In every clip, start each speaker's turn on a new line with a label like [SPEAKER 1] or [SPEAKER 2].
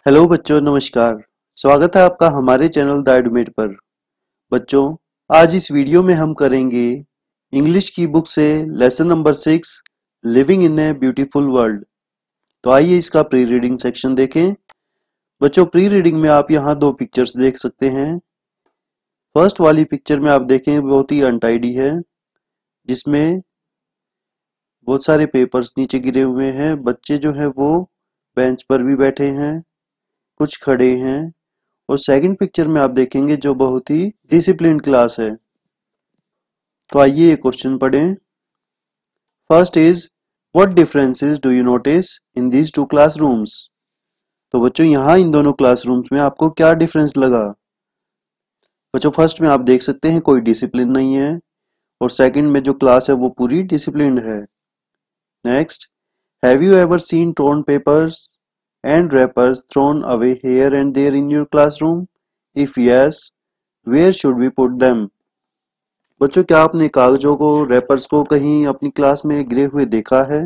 [SPEAKER 1] Hello बच्चों, नमस्कार। स्वागत है आपका हमारे चैनल द एडुमेट पर। बच्चों, आज इस वीडियो में हम करेंगे इंग्लिश की बुक से lesson number 6 living in a beautiful world. तो आइए इसका प्री रीडिंग सेक्शन देखें। बच्चों, प्री रीडिंग में आप यहाँ दो पिक्चर्स देख सकते हैं। फर्स्ट वाली पिक्चर में आप देखें बहुत ही अनटाइडी है, जिसमें बहुत सारे पेपर्स नीचे गिरे हुए हैं। बच्चे जो हैं वो बेंच पर भी बैठे हैं, कुछ खड़े हैं। और सेकंड पिक्चर में आप देखेंगे जो बहुत ही डिसिप्लिन क्लास है। तो आइए ये क्वेश्चन पढ़ें। First is what differences do you notice in these two classrooms. तो बच्चों, यहाँ इन दोनों क्लासरूम्स में आपको क्या डिफरेंस लगा। बच्चों, फर्स्ट में आप देख सकते हैं कोई डिसिप्लिन नहीं है, और सेकंड में जो क्लास है वो पूरी डिसिप्लिन्ड है। Next, have you ever seen torn papers and wrappers thrown away here and there in your classroom? If yes, where should we put them? बच्चों, क्या आपने कागजों को, रैपर्स को कहीं अपनी क्लास में गिरे हुए देखा है?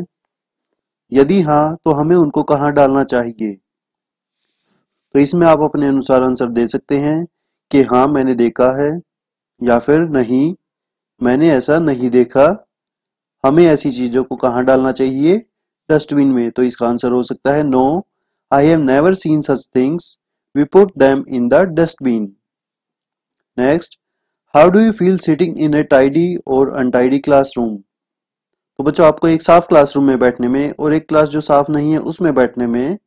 [SPEAKER 1] यदि हाँ, तो हमें उनको कहाँ डालना चाहिए? तो इसमें आप अपने अनुसार आंसर दे सकते हैं कि हाँ मैंने देखा है, या फिर नहीं मैंने ऐसा नहीं देखा। हमें ऐसी चीजों को कहाँ डालना चाहिए? डस्टबिन में। तो इसका आंसर हो सकता है no, I have never seen such things, we put them in the dustbin. Next, how do you feel sitting in a tidy और अनटाइडी क्लासरूम। तो बच्चों, आपको एक साफ क्लासरूम में बैठने में और एक क्लास जो साफ नहीं है उसमें बैठने में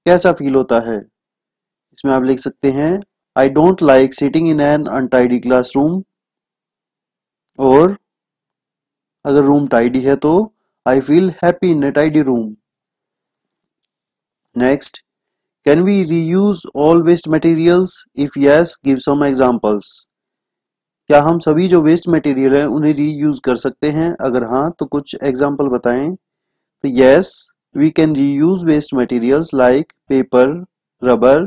[SPEAKER 1] कैसा फील होता है? इसमें आप लिख सकते हैं I don't like sitting in an untidy classroom, और अगर रूम टाइडी है तो I feel happy in a tidy room. Next, can we reuse all waste materials? If yes, give some examples. क्या हम सभी जो वेस्ट मटेरियल है उन्हें रीयूज कर सकते हैं? अगर हाँ, तो कुछ एग्जांपल बताएं। तो yes, we can reuse waste materials like paper, rubber,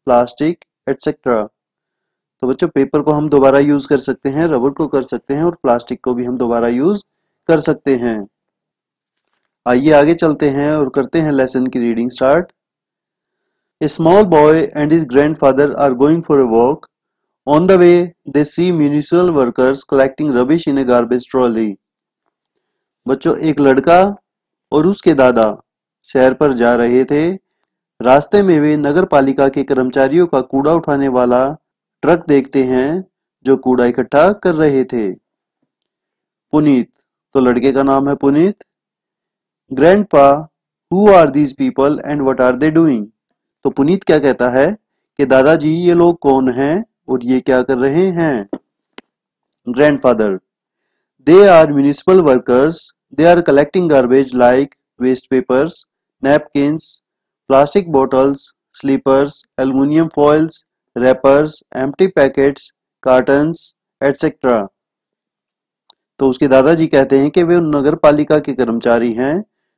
[SPEAKER 1] plastic etcetera. तो बच्चों, पेपर को हम दोबारा यूज कर सकते हैं, रबर को कर सकते हैं, और प्लास्टिक को भी हम दोबारा यूज कर सकते हैं। आइए आगे चलते हैं और करते हैं लेसन की reading start. A small boy and his grandfather are going for a walk. On the way, they see municipal workers collecting rubbish in a garbage trolley. बच्चों, एक लड़का और उसके दादा सैर पर जा रहे थे। रास्ते में वे नगर पालिका के कर्मचारियों का कूड़ा उठाने वाला ट्रक देखते हैं जो कूड़ा इकट्ठा कर रहे थे। पुनीत, तो लड़के का नाम है Puneet. Grandpa, who are these people and what are they doing. तो पुनीत क्या कहता है कि दादाजी ये लोग कौन हैं और ये क्या कर रहे हैं? Grandfather, they are municipal workers, they are collecting garbage like waste papers, napkins, plastic bottles, slippers, aluminum foils, wrappers, empty packets, cartons, etc. तो उसके दादाजी कहते हैं कि वे नगर पालिका के कर्मचारी हैं।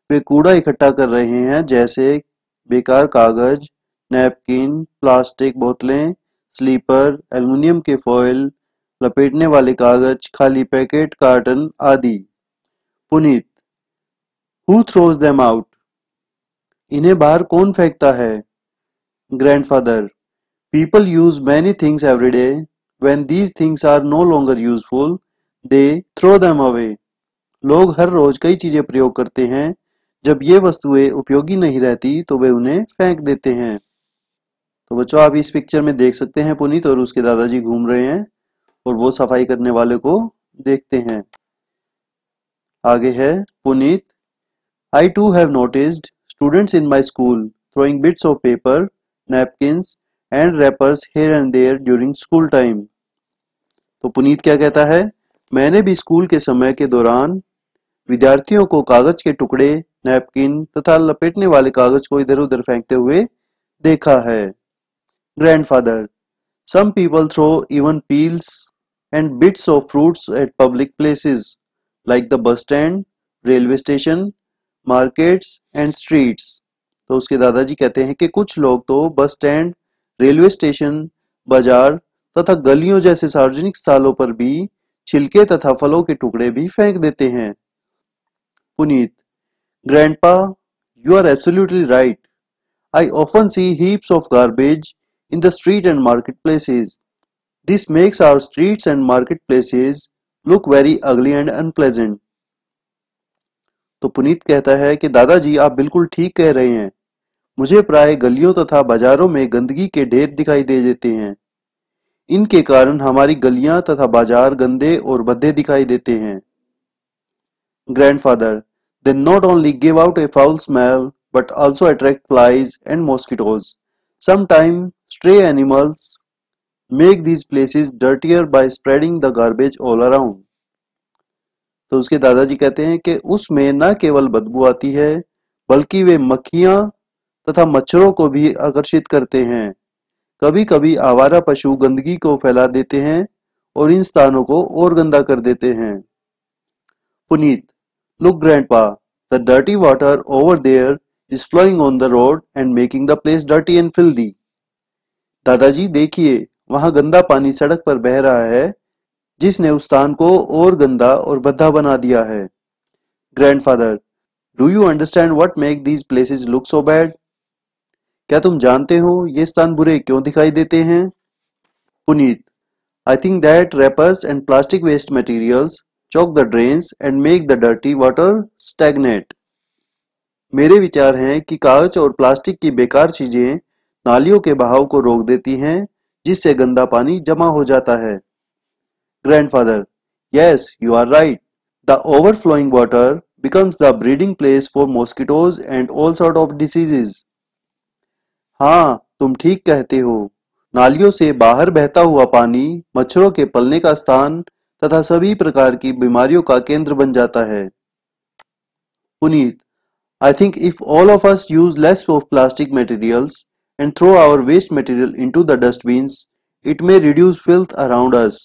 [SPEAKER 1] वे कूड़ा इकट्ठा कर रहे हैं, जैसे बेकार कागज, नैपकिन, प्लास्टिक बोतलें, स्लीपर, एल्युमिनियम के फॉयल, लपेटने वाले कागज, खाली पैकेट, कार्टन आदि। Puneet, who throws them out. इन्हें बाहर कौन फेंकता है? Grandfather, people use many things every day, when these things are no longer useful they throw them away. लोग हर रोज कई चीजें प्रयोग करते हैं, जब ये वस्तुएं उपयोगी नहीं रहती तो वे उन्हें फेंक देते हैं। तो बच्चों, आप इस पिक्चर में देख सकते हैं पुनीत और उसके दादाजी घूम रहे हैं और वो सफाई करने वाले को देखते हैं। आगे है Puneet, I too have noticed students in my school throwing bits of paper, napkins and wrappers here and there during school time. तो पुनीत क्या कहता है, मैंने भी स्कूल के समय के दौरान विद्यार्थियों को कागज के टुकड़े, नैपकिन तथा लपेटने वाले कागज को इधर उधर फेंकते हुए देखा है। Grandfather, some people throw even peels and bits of fruits at public places like the bus stand, railway station, markets and streets. तो उसके दादाजी कहते हैं कि कुछ लोग तो बस स्टैंड, रेलवे स्टेशन, बाजार तथा गलियों जैसे सार्वजनिक स्थलों पर भी छिलके तथा फलों के टुकड़े भी फेंक देते हैं। Puneet, grandpa, you are absolutely right, I often see heaps of garbage in the street and marketplaces. This makes our streets and marketplaces look very ugly and unpleasant. तो पुनीत कहता है कि दादाजी आप बिल्कुल ठीक कह रहे हैं। मुझे प्राय गलियों तथा बाजारों में गंदगी के ढेर दिखाई दे देते हैं। इनके कारण हमारी गलियां तथा बाजार गंदे और भद्दे दिखाई देते हैं। Grandfather, they not only give out a foul smell but also attract flies and mosquitoes. Sometimes stray animals make these places dirtier by spreading the garbage all around. तो उसके दादाजी कहते हैं कि उसमें न केवल बदबू आती है बल्कि वे मक्खियां तथा मच्छरों को भी आकर्षित करते हैं। कभी कभी आवारा पशु गंदगी को फैला देते हैं और इन स्थानों को और गंदा कर देते हैं। Puneet, look grandpa, the dirty water over there is flowing on the road and making the place dirty and filthy. दादाजी देखिए, वहां गंदा पानी सड़क पर बह रहा है जिसने उस स्थान को और गंदा और भद्दा बना दिया है। Grandfather, do you understand what make these places look so bad? क्या तुम जानते हो ये स्थान बुरे क्यों दिखाई देते हैं? Puneet, I think that wrappers and plastic waste materials choke the drains and make the dirty water stagnate. मेरे विचार हैं कि कागज और प्लास्टिक की बेकार चीजें नालियों के बहाव को रोक देती हैं जिससे गंदा पानी जमा हो जाता है। Grandfather, yes, you are right. The overflowing water becomes the breeding place for mosquitoes and all sort of diseases. हाँ, तुम ठीक कहते हो। नालियों से बाहर बहता हुआ पानी मच्छरों के पलने का स्थान तथा सभी प्रकार की बीमारियों का केंद्र बन जाता है। Puneet, I think if all of us use less of plastic materials and throw our waste material into the dustbins, it may reduce filth around us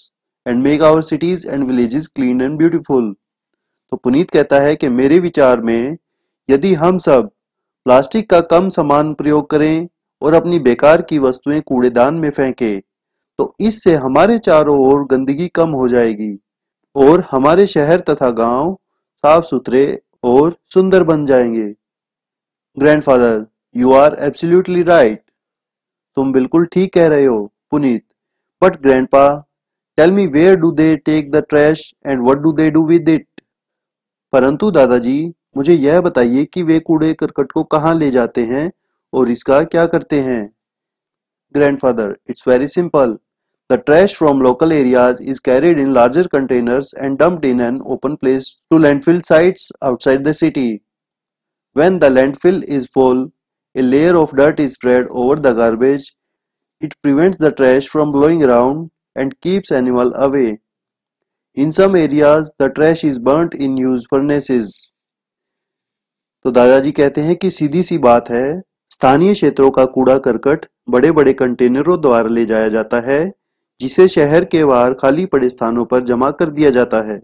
[SPEAKER 1] and make our cities and villages clean and beautiful. तो पुनीत कहता है कि मेरे विचार में यदि हम सब प्लास्टिक का कम समान प्रयोग करें और अपनी बेकार की वस्तुएं कूड़ेदान में फेंकें, तो इससे हमारे चारों ओर गंदगी कम हो जाएगी और हमारे शहर तथा गांव साफ सुथरे और सुंदर बन जाएंगे। Grandfather, you are absolutely right. तुम बिल्कुल ठीक कह रहे हो Puneet. But grandpa, tell me where do they take the trash and what do they do with it? परंतु दादाजी, मुझे यह बताइए कि वे कूड़े करकट को कहाँ ले जाते हैं और इसका क्या करते हैं? Grandfather, it's very simple. The trash from local areas is carried in larger containers and dumped in an open place to landfill sites outside the city. When the landfill is full, a layer of dirt is spread over the garbage. It prevents the trash from blowing around and keeps animals away. In some areas, the trash is burnt in used furnaces. तो दादाजी कहते हैं कि सीधी सी बात है, स्थानीय क्षेत्रों का कूड़ा करकट बड़े बड़े कंटेनरों द्वारा ले जाया जाता है जिसे शहर के बाहर खाली पड़े स्थानों पर जमा कर दिया जाता है।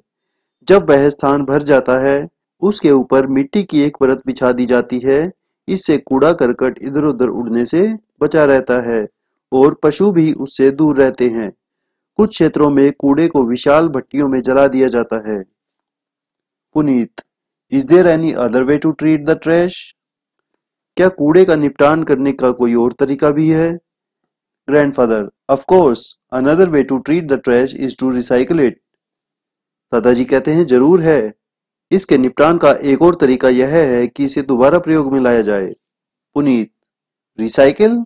[SPEAKER 1] जब वह स्थान भर जाता है, उसके ऊपर मिट्टी की एक परत बिछा दी जाती है। इससे कूड़ा करकट इधर उधर उड़ने से बचा रहता है और पशु भी उससे दूर रहते हैं। कुछ क्षेत्रों में कूड़े को विशाल भट्टियों में जला दिया जाता है। Puneet, is there any other way to treat the trash? क्या कूड़े का निपटान करने का कोई और तरीका भी है? Grandfather, of course, another way to treat the trash is to recycle it. दादाजी कहते हैं जरूर है। इसके निपटान का एक और तरीका यह है कि इसे दोबारा प्रयोग में लाया जाए। पुनीत, रिसाइकिल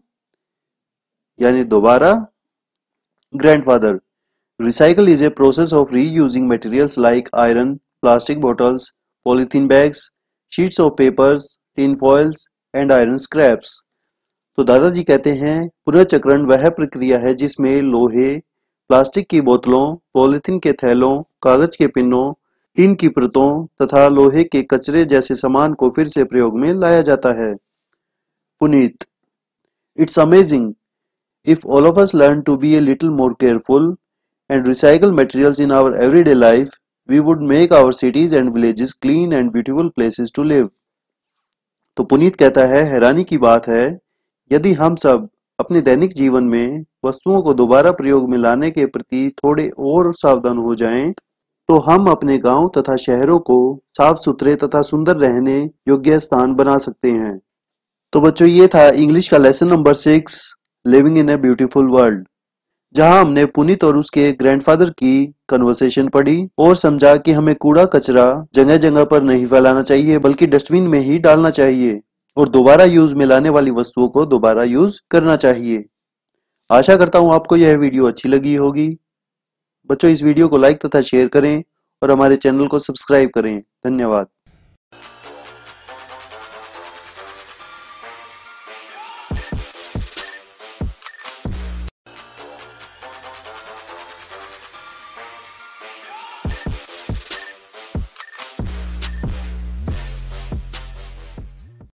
[SPEAKER 1] यानी दोबारा? Grandfather, recycle is a process of reusing materials like iron, plastic bottles, polythene bags, sheets of papers, tin foils and iron scraps. तो दादाजी कहते हैं पुनर्चक्रण वह प्रक्रिया है जिसमें लोहे, प्लास्टिक की बोतलों, पॉलीथीन के थैलों, कागज के पिन्नों, टीन की परतों तथा लोहे के कचरे जैसे सामान को फिर से प्रयोग में लाया जाता है। Puneet, it's amazing. If all of us learn to be a little more careful and recycle materials in our everyday life, we would make our cities and villages clean and beautiful places to live. तो पुनीत कहता है हैरानी की बात है, यदि हम सब अपने दैनिक जीवन में वस्तुओं को दोबारा प्रयोग में लाने के प्रति थोड़े और सावधान हो जाएं, तो हम अपने गांव तथा शहरों को साफ सुथरे तथा सुंदर रहने योग्य स्थान बना सकते हैं। तो बच्चों ये था इंग्लिश का lesson number 6 living in a beautiful world, जहां हमने पुनीत और उसके ग्रैंडफादर की कन्वर्सेशन पढ़ी और समझा कि हमें कूड़ा कचरा जगह जगह पर नहीं फैलाना चाहिए बल्कि डस्टबिन में ही डालना चाहिए और दोबारा यूज में लाने वाली वस्तुओं को दोबारा यूज करना चाहिए। आशा करता हूँ आपको यह वीडियो अच्छी लगी होगी। बच्चों इस वीडियो को लाइक तथा शेयर करें और हमारे चैनल को सब्सक्राइब करें। धन्यवाद।